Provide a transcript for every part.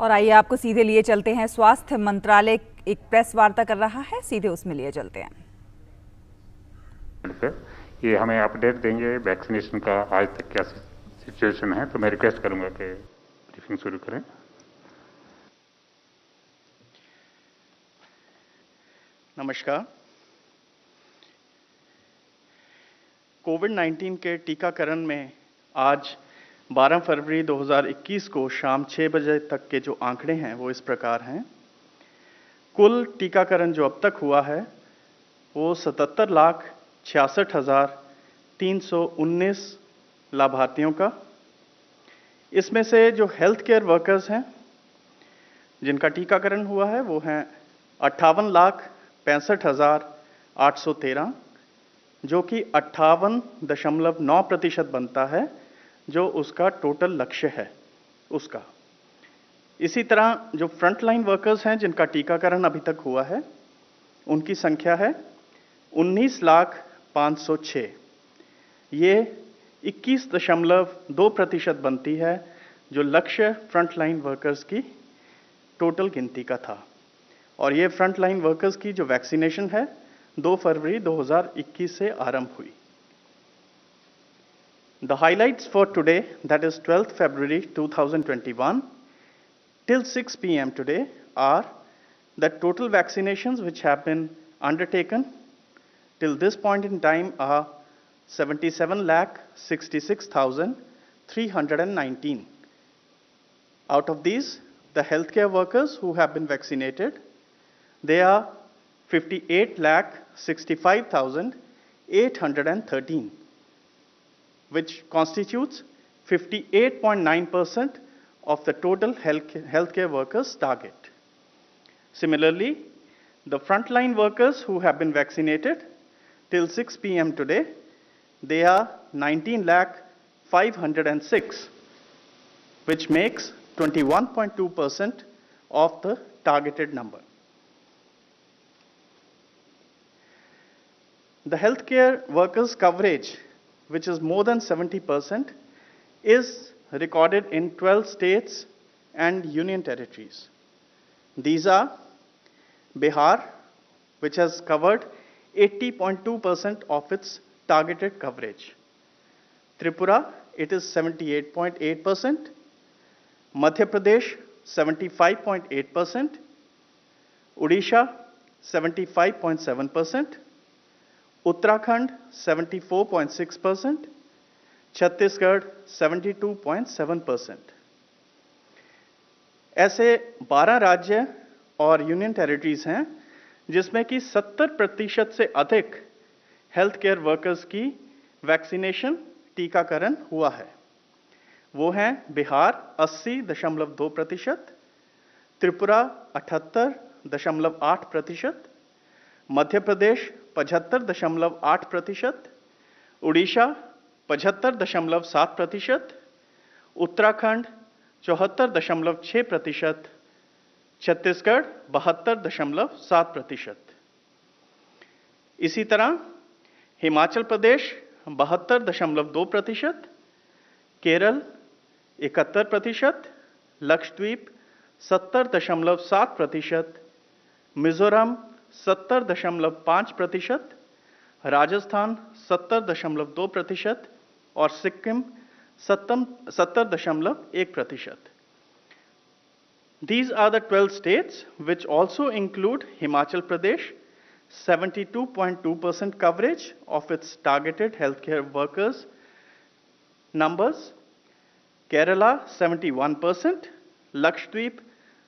और आइए आपको सीधे लिए चलते हैं, स्वास्थ्य मंत्रालय एक प्रेस वार्ता कर रहा है, सीधे उसमें लिए चलते हैं। ये हमें अपडेट देंगे वैक्सीनेशन का आज तक क्या सिचुएशन है, तो मैं रिक्वेस्ट करूंगा कि ब्रीफिंग शुरू करें। नमस्कार। कोविड-19 के टीकाकरण में आज 12 फरवरी 2021 को शाम 6 बजे तक के जो आंकड़े हैं वो इस प्रकार हैं। कुल टीकाकरण जो अब तक हुआ है वो 77,66,319 लाभार्थियों का। इसमें से जो हेल्थ केयर वर्कर्स हैं जिनका टीकाकरण हुआ है वो हैं 58,65,813, जो कि 58.9% बनता है, जो उसका टोटल लक्ष्य है उसका। इसी तरह जो फ्रंटलाइन वर्कर्स हैं जिनका टीकाकरण अभी तक हुआ है उनकी संख्या है 19,05,06। ये 21.2% बनती है, जो लक्ष्य फ्रंटलाइन वर्कर्स की टोटल गिनती का था। और ये फ्रंटलाइन वर्कर्स की जो वैक्सीनेशन है 2 फरवरी 2021 से आरंभ हुई। The highlights for today, that is 12th February 2021, till 6 p.m. today are that total vaccinations which have been undertaken till this point in time are 77,66,319. Out of these, the healthcare workers who have been vaccinated, they are 58,65,813, which constitutes 58.9% of the total healthcare workers target. Similarly, the frontline workers who have been vaccinated till 6 p.m. today, they are 19,05,600, which makes 21.2% of the targeted number. The healthcare workers coverage, which is more than 70%, is recorded in 12 states and union territories. These are Bihar, which has covered 80.2% of its targeted coverage. Tripura, it is 78.8%. Madhya Pradesh, 75.8%. Odisha, 75.7%. Uttarakhand, 74.6%. Chhattisgarh 72.7%। ऐसे 12 राज्य और union territories हैं जिसमें कि 70% से अधिक health care workers की vaccination टीकाकरण हुआ है। वो हैं बिहार 80.2%, त्रिपुरा 78.8%, मध्य प्रदेश 75.8%, उड़ीसा 75.7%, उत्तराखंड 74.6%, छत्तीसगढ़ 72.7%। इसी तरह हिमाचल प्रदेश 72.2%, केरल 71%, लक्षद्वीप 70.7%, मिजोरम 70.5%, राजस्थान 70.2% और Sikkim 70.1%. These are the 12 states which also include Himachal Pradesh, 72.2% coverage of its targeted healthcare workers numbers, Kerala 71%, Lakshadweep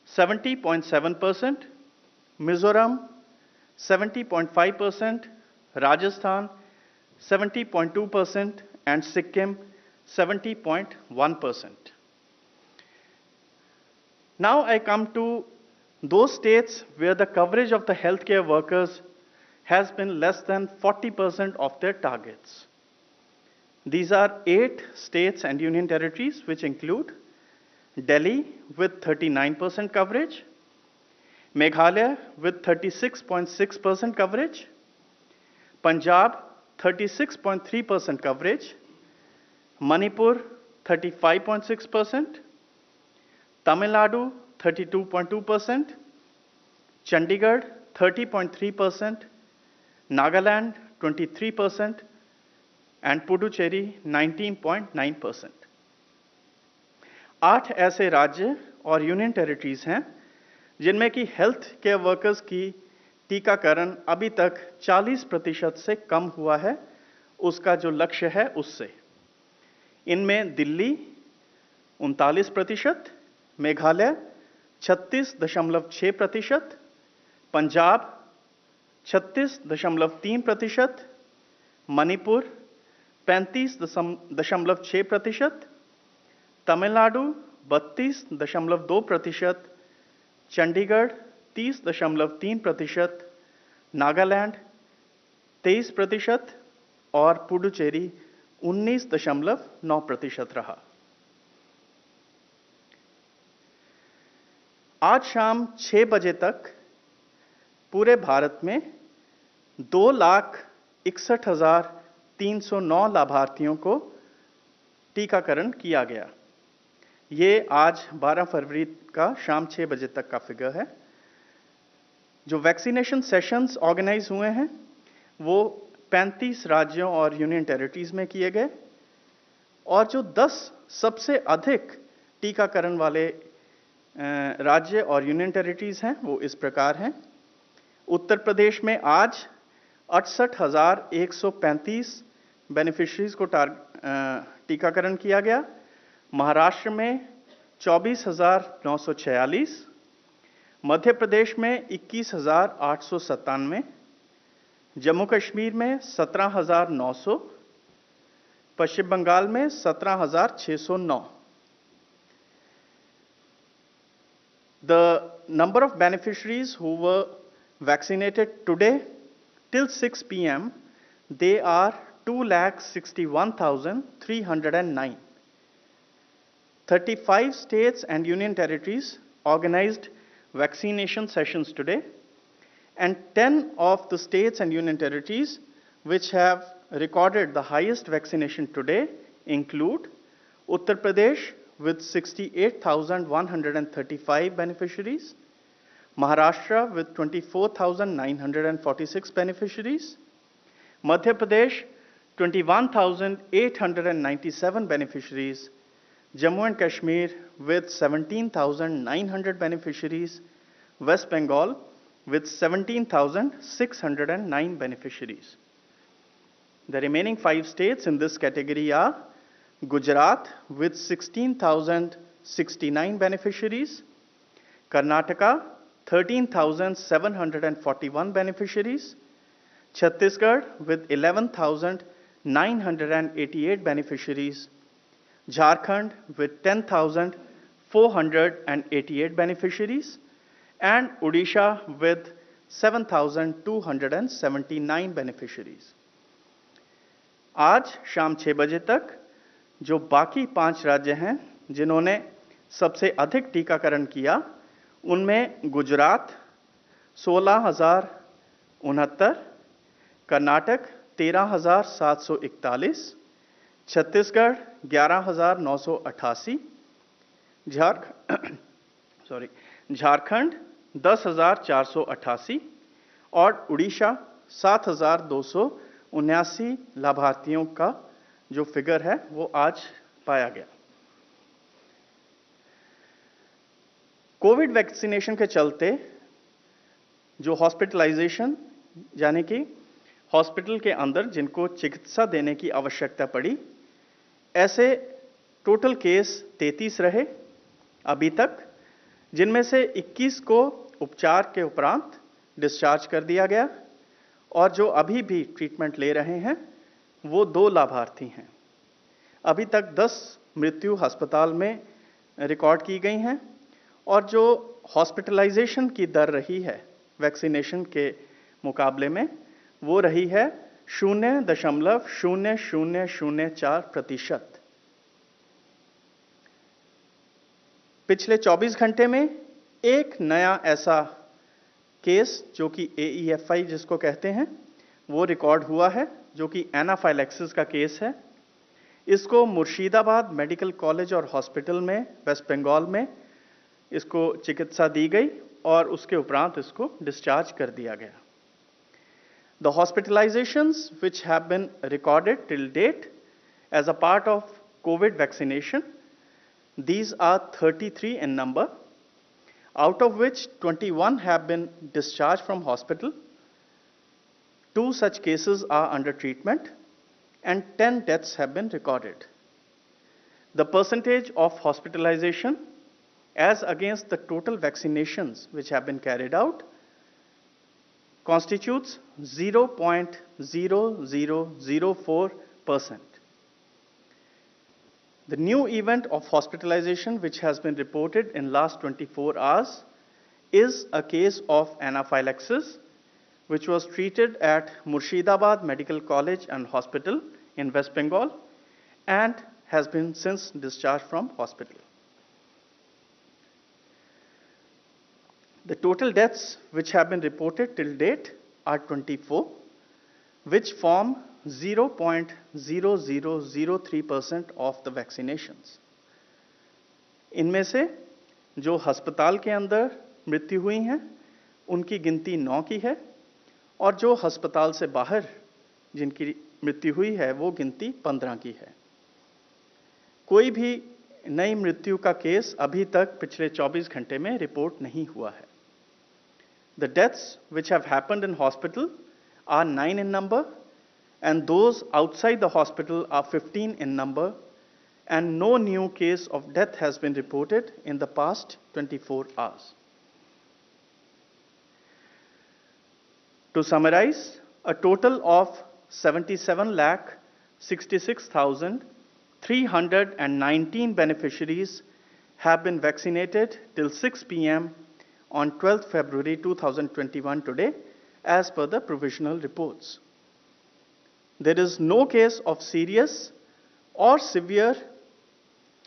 70.7%, Mizoram 70.5%, Rajasthan 70.2% and Sikkim 70.1%. Now I come to those states where the coverage of the healthcare workers has been less than 40% of their targets. These are 8 states and union territories, which include Delhi with 39% coverage, Meghalaya with 36.6% coverage, Punjab 36.3% coverage, Manipur 35.6%, Tamil Nadu 32.2%, Chandigarh 30.3%, Nagaland 23%, and Puducherry 19.9%. 8 ऐसे राज्य और union territories हैं जिनमें कि health care workers की टीकाकरण अभी तक 40% से कम हुआ है उसका जो लक्ष्य है उससे। इनमें दिल्ली 39%, मेघालय 36.6%, पंजाब 36.3%, मणिपुर 35.6%, तमिलनाडु 32.2%, चंडीगढ़ 30.3%, नागालैंड 23% और पुडुचेरी 19.9% रहा। आज शाम 6 बजे तक पूरे भारत में 2,61,309 लाभार्थियों को टीकाकरण किया गया। ये आज 12 फरवरी का शाम 6 बजे तक का फिगर है। जो वैक्सीनेशन सेशंस ऑर्गेनाइज हुए हैं वो 35 राज्यों और यूनियन टेरिटरीज में किए गए और जो 10 सबसे अधिक टीकाकरण वाले राज्य और यूनियन टेरिटरीज हैं वो इस प्रकार हैं। उत्तर प्रदेश में आज 68,135 बेनिफिशरीज को टीकाकरण किया गया। महाराष्ट्र में 24,946, मध्य प्रदेश में 21,897, जम्मू कश्मीर में 17,900, पश्चिम बंगाल में 17,609। The number of beneficiaries who were vaccinated today till 6 p.m. they are 2,61,309. 35 states and union territories organized vaccination sessions today, and 10 of the states and union territories which have recorded the highest vaccination today include Uttar Pradesh with 68,135 beneficiaries, Maharashtra with 24,946 beneficiaries, Madhya Pradesh 21,897 beneficiaries, Jammu and Kashmir with 17,900 beneficiaries, West Bengal with 17,609 beneficiaries. The remaining 5 states in this category are Gujarat with 16,069 beneficiaries, Karnataka 13,741 beneficiaries, Chhattisgarh with 11,988 beneficiaries, Jharkhand with 10,488 beneficiaries, and Odisha with 7,279 beneficiaries. आज शाम 6 बजे तक जो बाकी 5 राज्य हैं जिन्होंने सबसे अधिक टीकाकरण किया उनमें गुजरात 16,069, कर्नाटक 13,741, छत्तीसगढ़ 11,988, झारखंड 10,488 और उड़ीसा 7,279 लाभार्थियों का जो फिगर है वो आज पाया गया। कोविड वैक्सीनेशन के चलते जो हॉस्पिटलाइजेशन यानी कि हॉस्पिटल के अंदर जिनको चिकित्सा देने की आवश्यकता पड़ी, ऐसे टोटल केस 33 रहे अभी तक, जिनमें से 21 को उपचार के उपरांत डिस्चार्ज कर दिया गया और जो अभी भी ट्रीटमेंट ले रहे हैं वो 2 लाभार्थी हैं। अभी तक 10 मृत्यु अस्पताल में रिकॉर्ड की गई हैं और जो हॉस्पिटलाइजेशन की दर रही है वैक्सीनेशन के मुकाबले में वो रही है 0.0004%। पिछले 24 घंटे में एक नया ऐसा केस जो कि AEFI जिसको कहते हैं वो रिकॉर्ड हुआ है, जो कि एनाफाइलैक्सिस का केस है। इसको मुर्शिदाबाद मेडिकल कॉलेज और हॉस्पिटल में वेस्ट बंगाल में इसको चिकित्सा दी गई और उसके उपरांत इसको डिस्चार्ज कर दिया गया। The hospitalizations which have been recorded till date as a part of COVID vaccination, these are 33 in number, out of which 21 have been discharged from hospital. 2 such cases are under treatment and 10 deaths have been recorded. The percentage of hospitalization as against the total vaccinations which have been carried out constitutes 0.0004%. The new event of hospitalization which has been reported in last 24 hours is a case of anaphylaxis which was treated at Murshidabad Medical College and Hospital in West Bengal and has been since discharged from hospital. The total deaths which have been reported till date are 24, which form 0.0003% of the vaccinations. इनमें से जो अस्पताल के अंदर मृत्यु हुई हैं, उनकी गिनती 9 की है और जो अस्पताल से बाहर जिनकी मृत्यु हुई है, वो गिनती 15 की है। कोई भी नई मृत्यु का केस अभी तक पिछले 24 घंटे में रिपोर्ट नहीं हुआ है। The deaths which have happened in hospital are 9 in number and those outside the hospital are 15 in number, and no new case of death has been reported in the past 24 hours. To summarize, a total of 77,66,319 beneficiaries have been vaccinated till 6 p.m. on 12th February 2021 today, as per the provisional reports. There is no case of serious or severe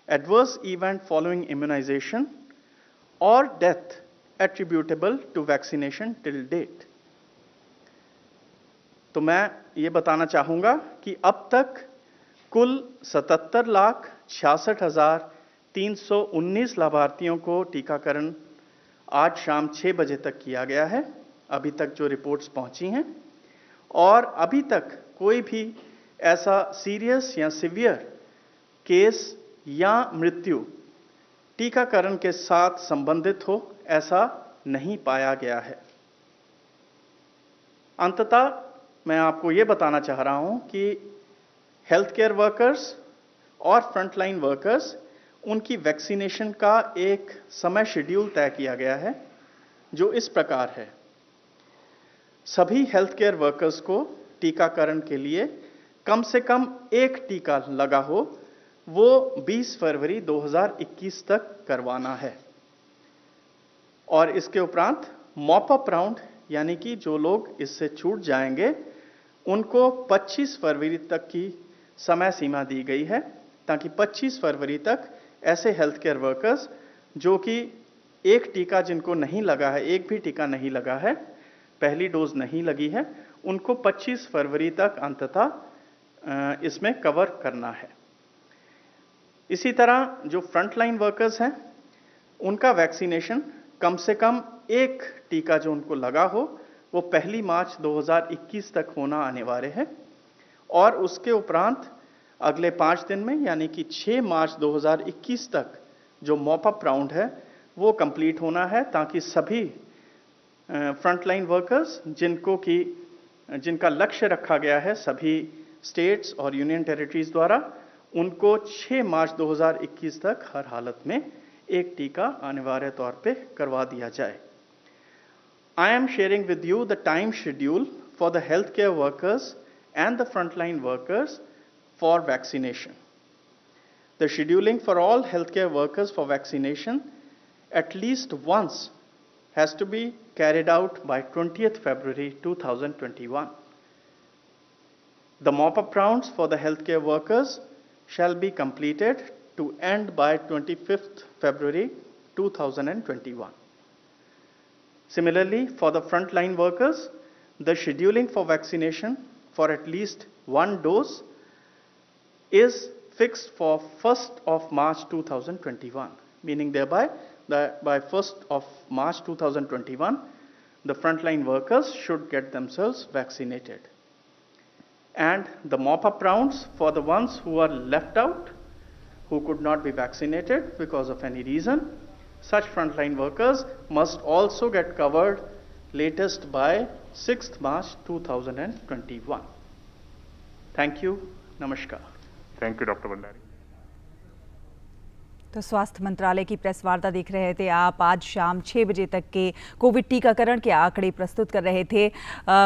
adverse event following immunization or death attributable to vaccination till date. तो मैं ये बताना चाहूँगा कि अब तक कुल 77,66,319 लाभार्थियों को टीकाकरण आज शाम 6 बजे तक किया गया है, अभी तक जो रिपोर्ट्स पहुंची हैं, और अभी तक कोई भी ऐसा सीरियस या सिवियर केस या मृत्यु टीकाकरण के साथ संबंधित हो, ऐसा नहीं पाया गया है। अंततः मैं आपको ये बताना चाह रहा हूं कि हेल्थ केयर वर्कर्स और फ्रंटलाइन वर्कर्स, उनकी वैक्सीनेशन का एक समय शेड्यूल तय किया गया है जो इस प्रकार है। सभी हेल्थ केयर वर्कर्स को टीकाकरण के लिए कम से कम एक टीका लगा हो, वो 20 फरवरी 2021 तक करवाना है। और इसके उपरांत मॉप अप राउंड, यानी कि जो लोग इससे छूट जाएंगे उनको 25 फरवरी तक की समय सीमा दी गई है, ताकि 25 फरवरी तक ऐसे हेल्थ केयर वर्कर्स जो कि एक टीका जिनको नहीं लगा है, एक भी टीका नहीं लगा है, पहली डोज नहीं लगी है, उनको 25 फरवरी तक अंततः इसमें कवर करना है। इसी तरह जो फ्रंटलाइन वर्कर्स हैं, उनका वैक्सीनेशन कम से कम एक टीका जो उनको लगा हो, वो 1 मार्च 2021 तक होना अनिवार्य है, और उसके उपरांत अगले 5 दिन में, यानी कि 6 मार्च 2021 तक जो मॉप अप राउंड है वो कंप्लीट होना है, ताकि सभी फ्रंटलाइन वर्कर्स जिनका लक्ष्य रखा गया है सभी स्टेट्स और यूनियन टेरिटरीज द्वारा, उनको 6 मार्च 2021 तक हर हालत में एक टीका अनिवार्य तौर पे करवा दिया जाए। I am sharing with you the time schedule for the healthcare workers and the frontline workers for vaccination. The scheduling for all healthcare workers for vaccination at least once has to be carried out by 20th February 2021. The mop-up rounds for the healthcare workers shall be completed to end by 25th February 2021. Similarly, for the frontline workers, the scheduling for vaccination for at least one dose is fixed for 1st of March 2021, meaning thereby that by 1st of March 2021, the frontline workers should get themselves vaccinated. And the mop-up rounds for the ones who are left out, who could not be vaccinated because of any reason, such frontline workers must also get covered latest by 6th March 2021. Thank you. Namaskar. Thank you doctor Bhandari. तो स्वास्थ्य मंत्रालय की press वार्ता देख रहे थे आप। आज शाम 6 बजे तक के कोविड टीकाकरण के आंकड़े प्रस्तुत कर रहे थे।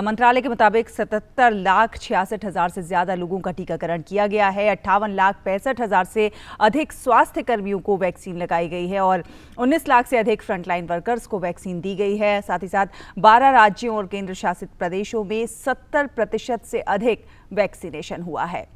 मंत्रालय के मुताबिक 77,66,000 से ज़्यादा लोगों का टीकाकरण किया गया है। 58,65,000 से अधिक स्वास्थ्य कर्मियों को वैक्सीन लगाई गई है और 19 लाख से अधिक फ्रंटलाइन वर्कर्स को वैक्सीन दी गई है। साथ ही साथ 12 राज्यों और केंद्र शासित प्रदेशों में 70% से अधिक वैक्सीनेशन हुआ है।